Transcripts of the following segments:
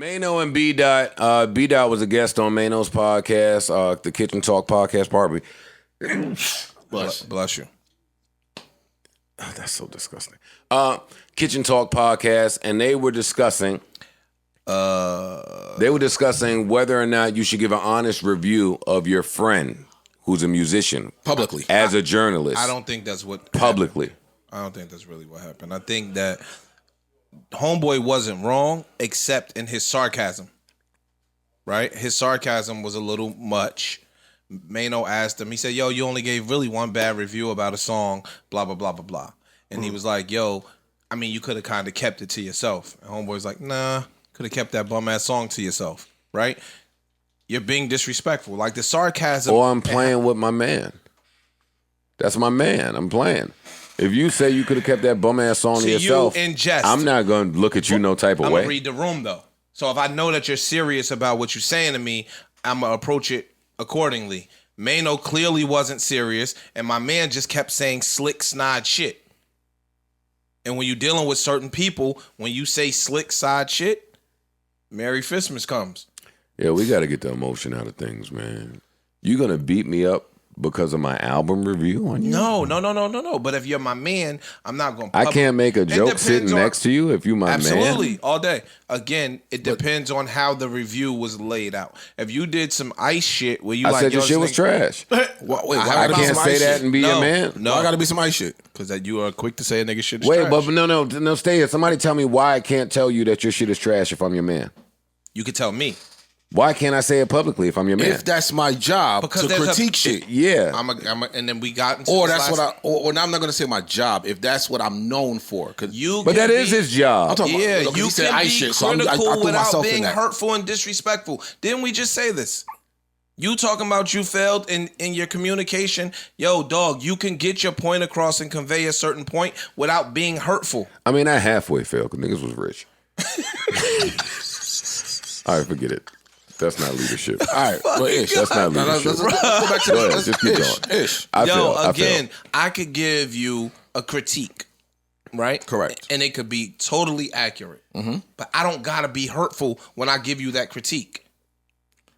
Maino and B Dot. B Dot was a guest on Maino's podcast, the Kitchen Talk podcast. Barbie. Bless you. Oh, that's so disgusting. Kitchen Talk podcast, and they were discussing. They were discussing whether or not you should give an honest review of your friend who's a musician publicly as a journalist. I don't think that's what publicly. happened. I don't think that's really what happened. I think that Homeboy wasn't wrong, except in his sarcasm. Right? His sarcasm was a little much. Maino asked him, he said, yo, you only gave really one bad review about a song, blah, blah, blah, blah, blah. And he was like, yo, I mean, you could have kind of kept it to yourself. And Homeboy's like, nah, could have kept that bum-ass song to yourself, right? You're being disrespectful. Like the sarcasm. Or I'm playing with my man. That's my man. I'm playing. If you say you could have kept that bum-ass song to yourself, you in jest. I'm not going to look at you no type of I'm way. going to read the room, though. So if I know that you're serious about what you're saying to me, I'm going to approach it accordingly. Maino clearly wasn't serious, and my man just kept saying slick, snide shit. And when you're dealing with certain people, when you say slick, side shit, Merry Christmas comes. Yeah, we got to get the emotion out of things, man. You going to beat me up because of my album review on you? No. But if you're my man, I'm not going to. I can't make a joke sitting next to you if you my man. Absolutely, all day. Again, it depends on how the review was laid out. If you did some ice shit where you I said your shit was trash. I can't say that and be your man? No, I got to be some ice shit. Because you are quick to say a nigga shit is trash. Wait, but no, stay here. Somebody tell me why I can't tell you that your shit is trash if I'm your man. You could tell me. Why can't I say it publicly if I'm your man? If that's my job to critique shit. Yeah. And then we got into or that's what or now I'm not going to say my job, if that's what I'm known for. But that is his job. I'm talking about, you said can ice be shit, so critical I without being hurtful and disrespectful. Didn't we just say this? You talking about you failed in your communication. Yo, dog, you can get your point across and convey a certain point without being hurtful. I mean, I halfway failed because niggas was rich. All right, forget it. That's not leadership. All right, well, Ish. That's not leadership. Let's go back to this. Just keep going. Ish. I could give you a critique, right? Correct. And it could be totally accurate. Mm-hmm. But I don't gotta be hurtful when I give you that critique.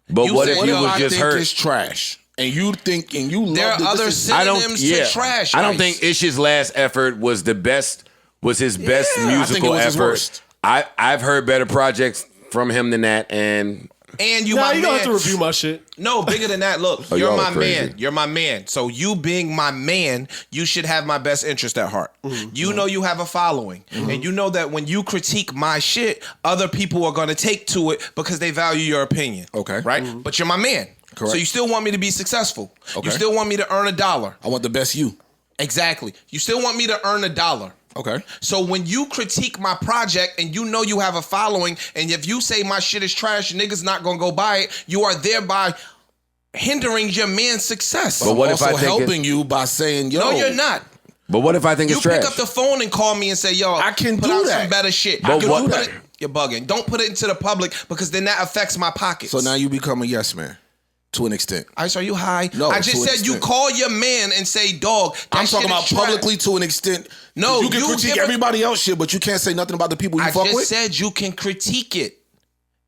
But what if you was just hurt? It's trash. And you think and you love there are other synonyms to trash. I don't think Ish's last effort was the best. Was his best musical I think it was effort. His worst. I've heard better projects from him than that, and you don't man. have to review my shit. No, bigger than that. Look, you're my man. You're my man. So you being my man, you should have my best interest at heart. Mm-hmm. You know you have a following. Mm-hmm. And you know that when you critique my shit, other people are going to take to it because they value your opinion. Okay. Right? Mm-hmm. But you're my man. Correct. So you still want me to be successful. Okay. You still want me to earn $1. I want the best you. Exactly. You still want me to earn $1. Okay. So when you critique my project and you know you have a following, and if you say my shit is trash, niggas not gonna go buy it, you are thereby hindering your man's success. But what if I helping you by saying, yo. No, you're not. But what if I think it's trash? You pick up the phone and call me and say, yo, I can put do out that. some better shit. But what? You're bugging. Don't put it into the public because then that affects my pockets. So now you become a yes man. To an extent. Ice, are you high? No, I just said you call your man and say, dog, I'm talking about publicly to an extent. No, you can critique everybody else shit, but you can't say nothing about the people you fuck with. I just said you can critique it.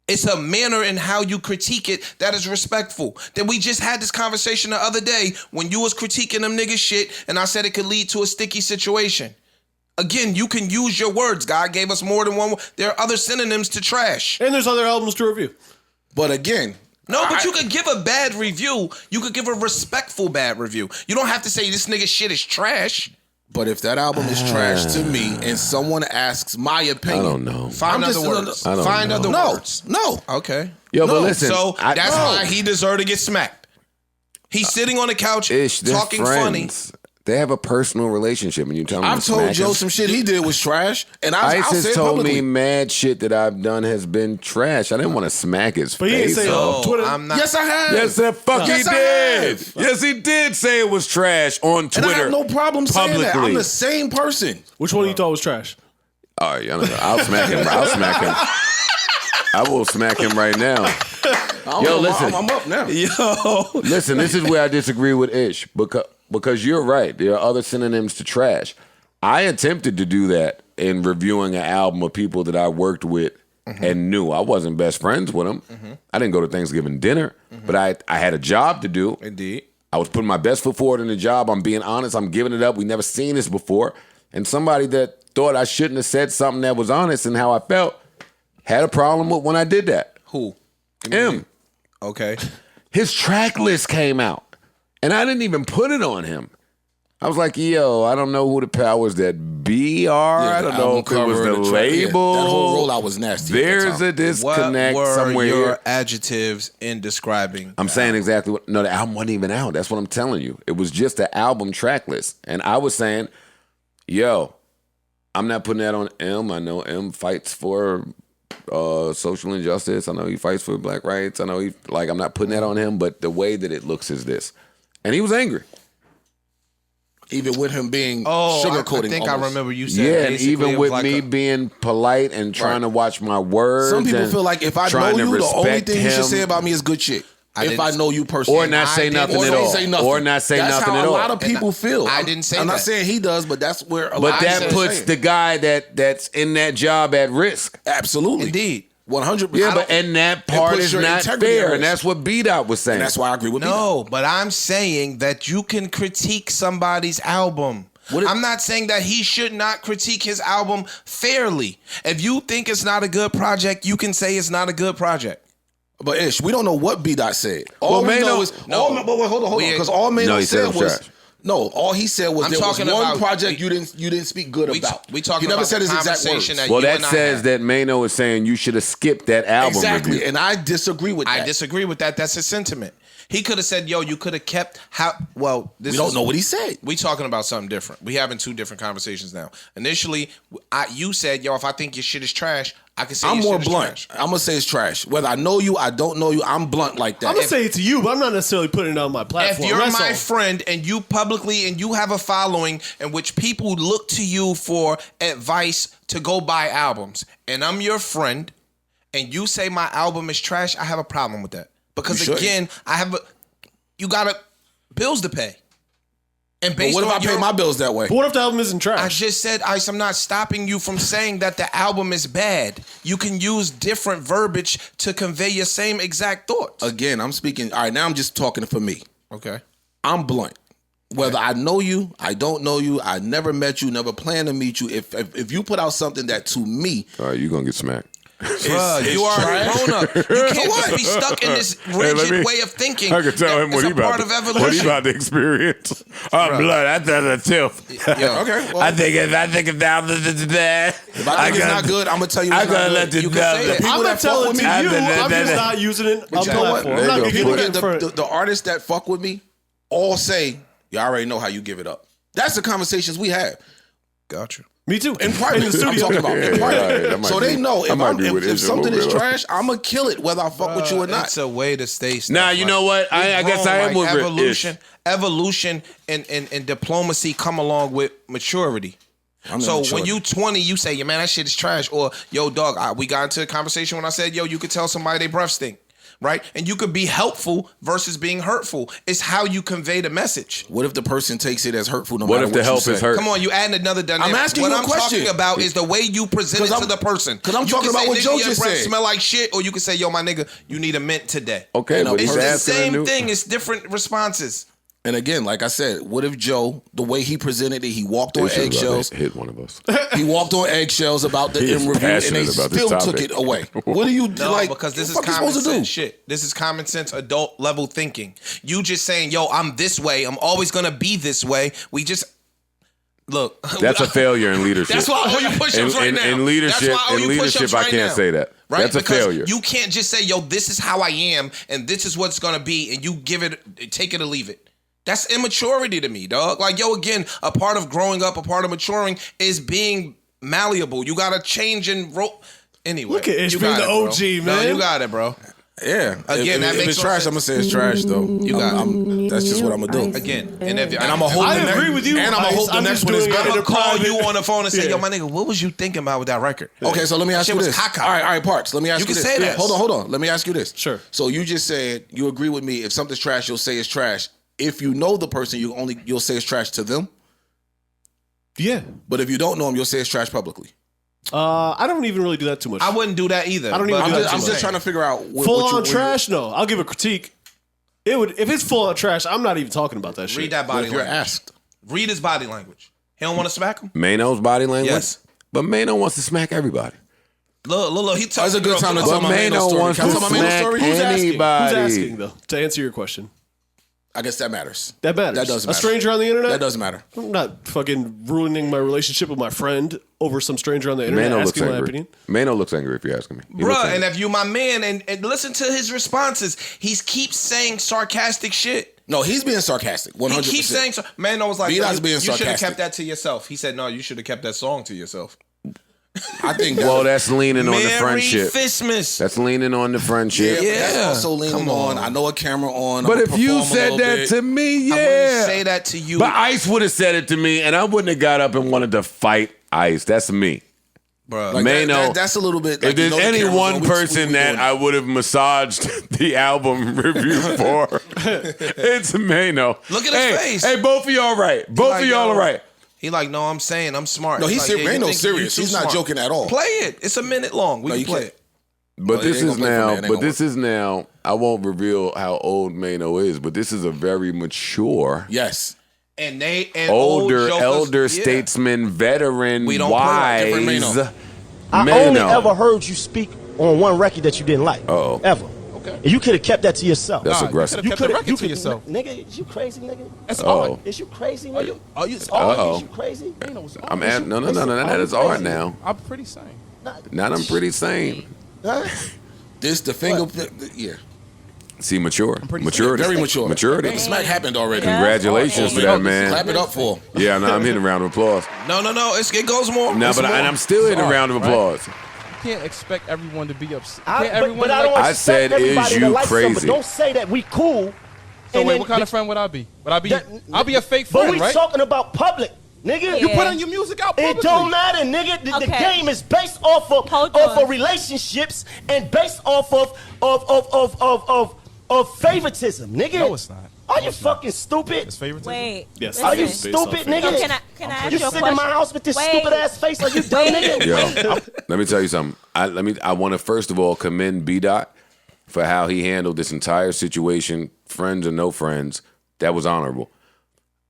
It's a manner in how you critique it that is respectful. Then we just had this conversation the other day when you was critiquing them niggas shit, and I said it could lead to a sticky situation. Again, you can use your words. God gave us more than one. There are other synonyms to trash. And there's other albums to review. But again... No, but you could give a bad review. You could give a respectful bad review. You don't have to say this nigga shit is trash. But if that album is trash to me and someone asks my opinion... I don't know. Find other words. Find other words. No. Okay. Yo, but listen. So that's why he deserved to get smacked. He's sitting on the couch talking funny. They have a personal relationship, and you tell me I've told Joe some shit he did was trash, and I'll Ice say has it told publicly. me mad shit that I've done has been trash. I didn't want to smack his face. But he didn't say on Twitter. I'm not. Yes, I have. Yes, the fuck he Yes, I did. have. Yes, he did say it was trash on Twitter. And I have no problem saying that. publicly. I'm the same person. Which one you thought was trash? All right, I don't know. I'll smack him. I'll smack him. I will smack him right now. Yo, listen. I'm up now. Yo. Listen, this is where I disagree with Ish because you're right. There are other synonyms to trash. I attempted to do that in reviewing an album of people that I worked with and knew I wasn't best friends with him. I didn't go to Thanksgiving dinner, but I had a job to do. Indeed. I was putting my best foot forward in the job. I'm being honest. I'm giving it up. We never seen this before. And somebody that thought I shouldn't have said something that was honest and how I felt had a problem with when I did that. Who? Him. Okay. His track list came out, and I didn't even put it on him. I was like, yo, I don't know who the powers that be are. I don't know if it was the label. That whole rollout was nasty. There's a disconnect what were somewhere your here. adjectives in describing? I'm saying exactly what. No, the album wasn't even out. That's what I'm telling you. It was just the album track list. And I was saying, yo, I'm not putting that on M. I know M fights for social injustice. I know he fights for black rights. I know I'm not putting that on him, but the way that it looks is this. And he was angry. Even with him being sugarcoating. I think almost. I remember you said. Yeah, and basically even it with was me like being polite and trying to watch my words. Some people and feel like if I know trying to you, the only respect thing you should him. say about me is good shit. If I know you personally. Or not say nothing Or at don't all. say nothing. Or not say that's nothing how at all. a lot of people feel. I didn't say I'm that. not saying he does, but that's where a lot But of that people puts saying. the guy that's in that job at risk. Absolutely. Indeed. 100%. Yeah, and that part puts is your not integrity at fair. And risk. that's what B-Dot was saying. And that's why I agree with No, but I'm saying that you can critique somebody's album. I'm not saying that he should not critique his album fairly. If you think it's not a good project, you can say it's not a good project. But Ish, we don't know what B-Dot said. All we know is but wait, hold on, because all Maino said was all he said was there was one project you didn't speak good about. We talking he never about said the his exact conversation words. that Well, you that and I says had. that Maino is saying you should have skipped that album Exactly, review. and I disagree with that. I disagree with that. That's his sentiment. He could have said, yo, you could have kept We don't know what he said. We talking about something different. We having two different conversations now. Initially, you said, yo, if I think your shit is trash, I can say I'm your more shit is blunt. trash. I'm gonna say it's trash. Whether I know you, I don't know you, I'm blunt like that. I'm gonna say it to you, but I'm not necessarily putting it on my platform. If you're That's my all. friend and you publicly and you have a following in which people look to you for advice to go buy albums, and I'm your friend, and you say my album is trash, I have a problem with that. Because again, you got bills to pay. And But what if I pay my bills that way? But what if the album isn't trash? I just said, Ice, I'm not stopping you from saying that the album is bad. You can use different verbiage to convey your same exact thoughts. Again, I'm speaking. All right, now I'm just talking for me. Okay. I'm blunt. Whether I know you, I don't know you, I never met you, never plan to meet you. If you put out something that to me, All right, you're going to get smacked. Bruh, you are a grown up. You can't just be stuck in this rigid way of thinking. I can tell him what he part of evolution. to experience. I'm blood. I thought that's filth. Yo, okay, well, I think it's down is bad. if I think it's not good, I'm gonna tell you. I'm It's not gonna good. let you You can say know. that. People I'm that not telling fuck with to me, you. I'm that- just not using it on But you know what? platform. I'm not gonna People give that it for the artists that fuck with me all say, "You already know how you give it up." That's the conversations we have. Gotcha. Me too. In private, In the I'm studio. talking about in Yeah, private. that might So be- they know I might be with if Ish a something little is bit. trash, I'm gonna kill it whether I fuck with you or not. It's a way to stay stuff. Nah, you know what? I guess I am with evolution. Evolution and diplomacy come along with maturity. So when you 20, you say, "Yeah, man, that shit is trash," or "Yo, dog, we got into a conversation when I said, yo, you could tell somebody they breath stink." Right? And you could be helpful versus being hurtful. It's how you convey the message. What if the person takes it as hurtful? No What matter if the what help you is say? hurt? Come on, you adding another dynamic. I'm asking what you a I'm question. talking about is the way you present it 'Cause to the person. 'cause I'm You talking can about say, what "Nigga, Joe your just breath said." smell like shit," or you can say, "Yo, my nigga, you need a mint today." Okay, but It's he's the asking a same new- thing. It's different responses. And again, like I said, what if Joe, the way he presented it, he walked on Ish is about eggshells. to hit one of us. He walked on eggshells about the He's M review, and they passionate about this still took topic. it away. What do you No, like? because this is what the fuck you common supposed to do? sense shit. This is common sense adult level thinking. You just saying, "Yo, I'm this way. I'm always gonna be this way." We just look. That's a failure in leadership. That's why I owe you push-ups right now. In leadership, That's why I owe you push-ups I right can't now. say that. Right? That's a Because failure. you can't just say, "Yo, this is how I am, and this is what's gonna be," and you give it, take it or leave it. That's immaturity to me, dog. Like, yo, again, a part of growing up, a part of maturing is being malleable. You gotta change and roll. Anyway, Look at Ish you being got the it, bro. OG, No, man. you got it, bro. Yeah. Again, that if makes it's no trash, sense. I'm gonna say it's trash though. You got it. That's just what I'm gonna do. Again, and And I'm gonna hold I the agree next, with you, and I'm gonna Ice. hope the I'm next just one is doing it better. I'm gonna call private. you on the phone and say, Yeah. "Yo, my nigga, what was you thinking about with that record?" Okay, so let me ask Shit you was this. caca. All right, Parks. Let me ask You you, can this. say that. Hold on. Let me ask you this. Sure. So you just said you agree with me. If something's trash, you'll say it's trash. If you know the person, you'll say it's trash to them. Yeah. But if you don't know them, you'll say it's trash publicly. I don't even really do that too much. I wouldn't do that either. I don't even do that too I'm much. just trying to figure out full on trash. No, I'll give a critique. If it's full on trash, I'm not even talking about that shit. Read that body language. You're asked. Read his body language. He don't want to smack him. Maino's body language. Yes, but Maino wants to smack everybody. Look, he talks. That's a good time to tell my Maino story. Wants Can I to tell my Maino story? smack Who's asking? anybody. Who's asking though? To answer your question, I guess that matters. that matters. That does matter. A stranger on the internet. That does matter. I'm not fucking ruining my relationship with my friend over some stranger on the internet Maino looks asking my angry. opinion. Maino looks angry if you're asking me. Bruh, and if you my man and listen to his responses, he keeps saying sarcastic shit. No, he's being sarcastic. 100%. He keeps saying Mano was like, B-Dot's being you should have sarcastic. kept that to yourself. He said, no, you should have kept that song to yourself. I think well, that's leaning on the Merry friendship. Fistmas. That's leaning on the friendship. Yeah, that's Yeah. also leaning on. I know a camera on. But I'm if you perform a said little that bit. to me, I wouldn't yeah. say that to you. But Ice would have said it to me, and I wouldn't have got up and wanted to fight Ice. That's me. Bro, Like Maino, that's a little bit. If there's the any camera's one on, person we that doing I would have massaged the album review for, it's Maino. Look at his face. Hey, both of y'all right. Both like, of y'all yo, are right. He like, no, I'm saying I'm smart. No, he's like, serious. you Maino's think serious. you too He's not smart. joking at all. Play it. It's a minute long. We No, can you play can't. it. But Well, this they ain't is gonna play for me. now. It ain't But gonna this is now. I won't reveal how old Maino is, but this is a very mature, Yes. And older, old jokers, elder yeah. statesman, veteran, We don't play like different wise. Maino. I Maino. only ever heard you speak on one record that you didn't like. Uh-oh. Ever. Okay. And you could have kept that to yourself. That's aggressive. You could have kept the record to yourself. Nigga, is you crazy, nigga? That's Oh. art. Is you crazy, nigga? Are you? It's art. Uh-oh. Is you crazy? I'm at no. That is art now. I'm pretty sane. Not I'm pretty sane. Huh? This the finger. Yeah. See, maturity, Very mature. maturity. The smack happened already. Congratulations to that man. Clap it up for him. Yeah, no, I'm hitting a round of applause. No. It goes more. No, It's but more. and I'm still hitting a round of applause. You can't expect everyone to be upset. I Can't everyone don't like? I said, expect everybody is to you like something, crazy? But don't say that we cool. So and wait, then- what kind of friend would I be? Would I be? That- I'll be a fake But friend, we right? talking about public, nigga. You put on your music out publicly. It don't matter, nigga. The Okay. game is based off of Hold of on. relationships and based off of favoritism, nigga. No, it's not. Are No, you it's not. fucking stupid? It's favoritism. Wait. Yes. Are you listen. stupid, nigga? So can I ask You you a sit in my question? house with this Wait. stupid ass face. Are you dumb, nigga? Yo, let me tell you something. I want to first of all commend B-Dot for how he handled this entire situation, friends or no friends. That was honorable.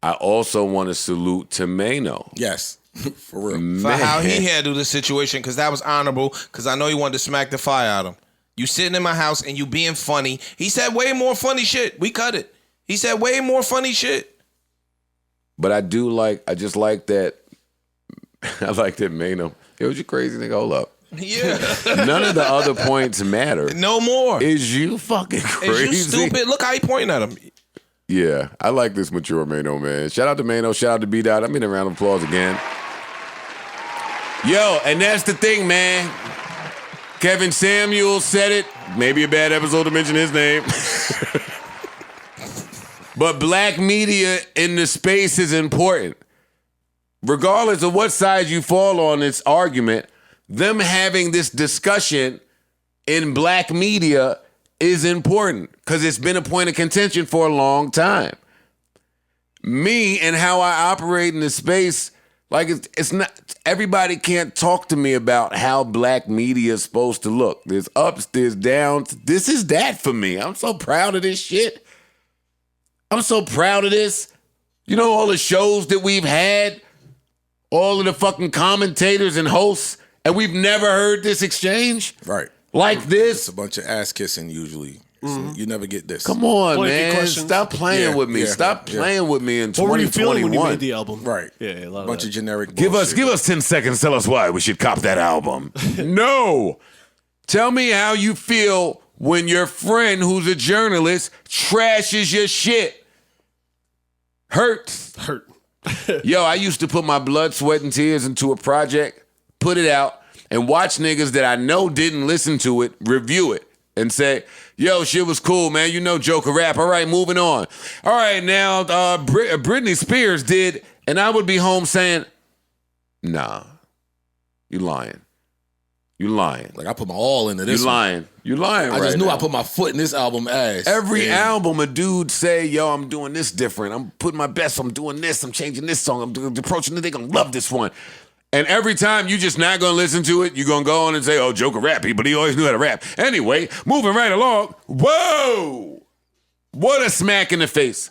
I also want to salute to Maino. Yes. For real. For how he handled the situation, because that was honorable, because I know he wanted to smack the fire out of him. You sitting in my house and you being funny. He said way more funny shit. We cut it. He said way more funny shit. But I just like that. I like that Maino. Yo, you crazy nigga? Hold up. Yeah. None of the other points matter. No more. Is you fucking crazy? Is you stupid? Look how he pointing at him. Yeah, I like this mature Maino, man. Shout out to Maino. Shout out to B-Dot. I'm in a round of applause again. Yo, and that's the thing, man. Kevin Samuels said it. Maybe a bad episode to mention his name. But black media in the space is important. Regardless of what side you fall on this argument, them having this discussion in black media is important because it's been a point of contention for a long time. Me and how I operate in the space, like it's not, everybody can't talk to me about how black media is supposed to look. There's ups, there's downs. This is that for me. I'm so proud of this shit. I'm so proud of this. You know, all the shows that we've had, all of the fucking commentators and hosts, and we've never heard this exchange Right. like this. It's a bunch of ass kissing usually. So you never get this. Come on, Plenty of man. questions. Stop playing Yeah, with me. yeah, Stop yeah. playing with me in What were you feeling when you 2021. made the album? Right. Yeah, a lot of bunch that. of generic Give bullshit. us 10 seconds. Tell us why we should cop that album. No. Tell me how you feel when your friend who's a journalist trashes your shit. Hurts. Hurt. Yo, I used to put my blood, sweat, and tears into a project, put it out, and watch niggas that I know didn't listen to it, review it, and say, yo, shit was cool, man. You know Joker rap. All right, moving on. All right, now Britney Spears did, and I would be home saying, nah, you lying. You lying. Like I put my all into this. You lying. You lying. I just right knew now. I put my foot in this album ass. Every And album, a dude say, yo, I'm doing this different. I'm putting my best. I'm doing this. I'm changing this song. I'm approaching it. They gonna love this one. And every time you just not gonna listen to it, you're gonna go on and say, oh, Joker rap, but he always knew how to rap. Anyway, moving right along. Whoa! What a smack in the face.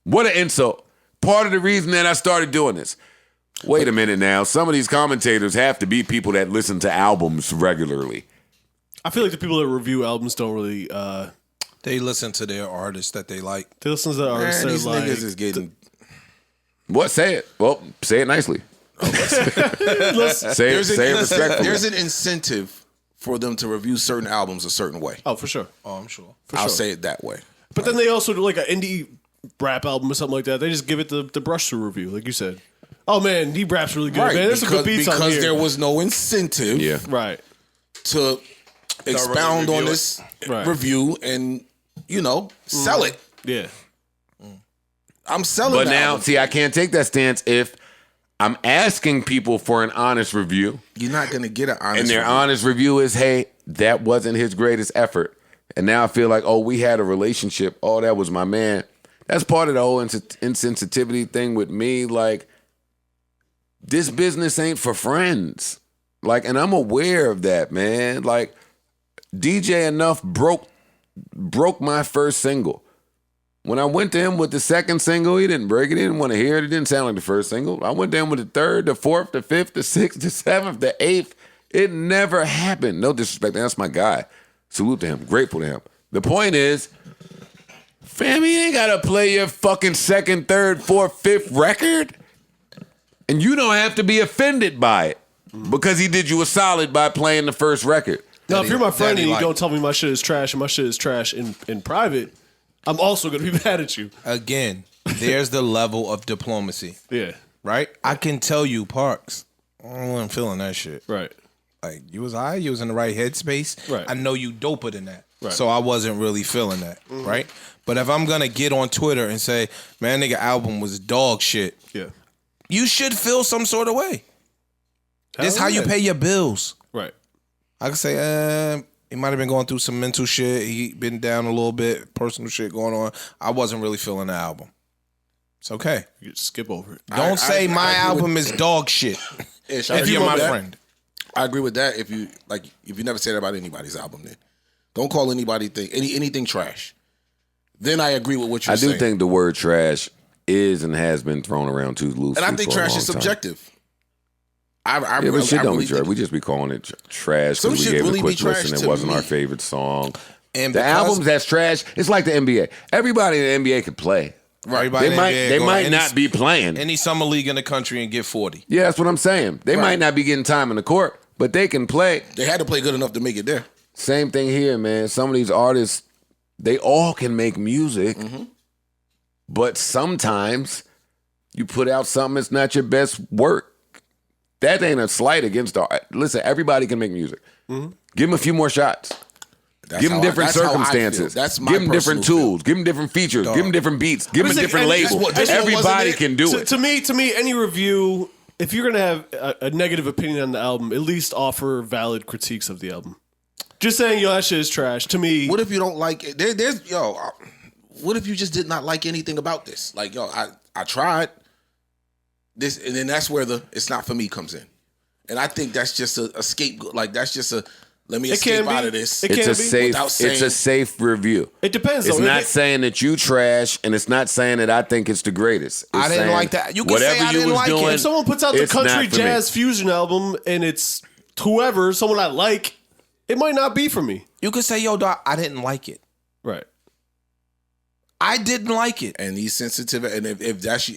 What an insult. Part of the reason that I started doing this. Wait a minute now. Some of these commentators have to be people that listen to albums regularly. I feel like the people that review albums don't really... they listen to their artists that they like. They listen to the artists these that niggas is getting... What? Say it. Well, say it nicely. Say it respectfully. There's an incentive for them to review certain albums a certain way. Oh, for sure. Oh, I'm sure. I'll say it that way. But then they also do like an indie rap album or something like that. They just give it the brush through review, like you said. Oh man, he raps really good, man. There's some good beats on here. Because there was no incentive right. to expound on this review and, sell it. Yeah. I'm selling But the now, album. see, I can't take that stance if I'm asking people for an honest review. You're not going to get an honest And their review. honest review is, hey, that wasn't his greatest effort. And now I feel like, oh, we had a relationship. Oh, that was my man. That's part of the whole insensitivity thing with me. Like, this business ain't for friends. Like, and I'm aware of that, man. Like, DJ Enough broke my first single. When I went to him with the second single, he didn't break it. He didn't want to hear it. It didn't sound like the first single. I went to him with the third, the fourth, the fifth, the sixth, the seventh, the eighth. It never happened. No disrespect. That's my guy. Salute to him. Grateful to him. The point is, fam, you ain't got to play your fucking second, third, fourth, fifth record. And you don't have to be offended by it because he did you a solid by playing the first record. Now, if you're my friend and you don't tell me my shit is trash and my shit is trash in private, I'm also going to be mad at you. Again, there's the level of diplomacy. Yeah. Right? I can tell you, Parks, I wasn't feeling that shit. Right. Like, you was high, you was in the right headspace. Right. I know you doper than that. Right. So I wasn't really feeling that. Right? But if I'm going to get on Twitter and say, man, nigga album was dog shit. Yeah. You should feel some sort of way. This how you pay your bills. Right. I could say, he might have been going through some mental shit. He been down a little bit, personal shit going on. I wasn't really feeling the album. It's okay. You just skip over it. Don't say my album is dog shit. Ish, if you're my friend. I agree with that. If you never say that about anybody's album, then don't call anybody anything trash. Then I agree with what you're saying. I do think the word trash is and has been thrown around too loosely. And I think trash is subjective. But shit don't be trash. We just be calling it trash because we gave it a quick listen. It wasn't our favorite song. And the albums that's trash, it's like the NBA. Everybody in the NBA can play. Right. They might not be playing. Any summer league in the country and get 40. Yeah, that's what I'm saying. They might not be getting time in the court, but they can play. They had to play good enough to make it there. Same thing here, man. Some of these artists, they all can make music, but sometimes you put out something that's not your best work. That ain't a slight against the art. Listen, everybody can make music. Give them a few more shots. Give them different circumstances. Give them different tools. Give them different features. Give them different beats. Give them different labels. Everybody can do it. To me, any review, if you're gonna have a negative opinion on the album, at least offer valid critiques of the album. Just saying, that shit is trash. To me, what if you don't like it? What if you just did not like anything about this? Like, I tried this, and then that's where the "it's not for me" comes in. And I think that's just a scapegoat. Like, that's just a let me escape out of this. It's a safe review. It depends. It's not saying that you trash, and it's not saying that I think it's the greatest. I didn't like that. You can say I didn't like it. If someone puts out the country jazz fusion album and it's whoever, someone I like, it might not be for me. You could say, yo, dog, I didn't like it. Right. I didn't like it. And he's sensitive. And if that's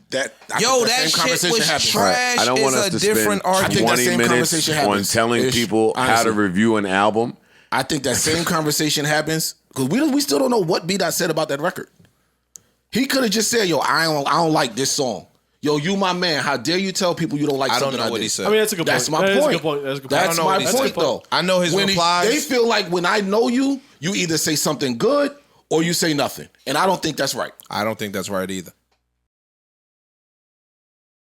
that shit was trash. Right. I don't want us to spend 20 minutes on telling people how to review an album. I think that same conversation happens because we still don't know what B-Dot said about that record. He could have just said, yo, I don't like this song. Yo, you my man. How dare you tell people you don't like something I don't know what he said. I mean, that's a good point. That's my point. That's my point, though. I know his replies. They feel like when I know you, you either say something good or you say nothing. And I don't think that's right. I don't think that's right either.